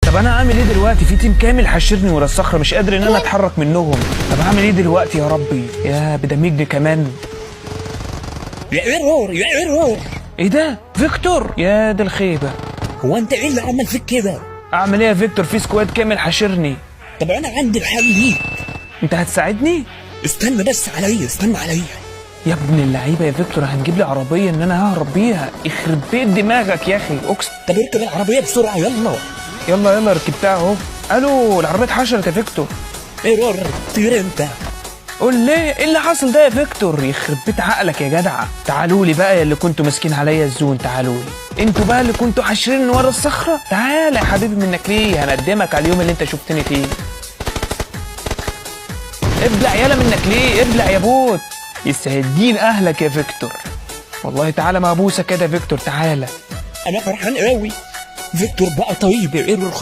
طب انا اعمل ايه دلوقتي؟ في تيم كامل حشرني ورا الصخره، مش قادر ان انا اتحرك منهم. طب هعمل ايه دلوقتي يا ربي؟ يا بدمجني كمان. يا ايرور يا ايرور. ايه ده؟ فيكتور؟ يا دي الخيبه. هو انت ايه اللي عمل فيك كده؟ اعمل ايه يا فيكتور؟ في سكواد كامل حشرني. طب انا عندي الحل ليك. انت هتساعدني؟ استنى بس عليا، استنى عليا. يا ابن اللعيبه يا فيكتور، هنجيب لي عربيه ان انا ههرب بيها. يخرب بيت دماغك يا اخي، اقسم. طب اركب العربيه بسرعه، يلا يلا يلا ركبتها اهو. الو، العربيه اتحشرت يا فيكتور. ايرور. طير انت. قول ليه؟ ايه اللي حصل ده يا فيكتور؟ يخرب بيت عقلك يا جدع. تعالوا لي بقى يا اللي كنتوا ماسكين عليا الزون، تعالوا لي انتوا بقى اللي كنتوا حاشرين ورا الصخره. تعال يا حبيبي، منك ليه؟ هندمك على اليوم اللي انت شفتني فيه. ابلع يالا، منك ليه؟ ابلع يا بوت. يستهدين اهلك يا فيكتور. والله تعالى مع ابوسك كده يا فيكتور، تعالى. انا فرحان قوي. فيكتور بقى طيب يا ايرور.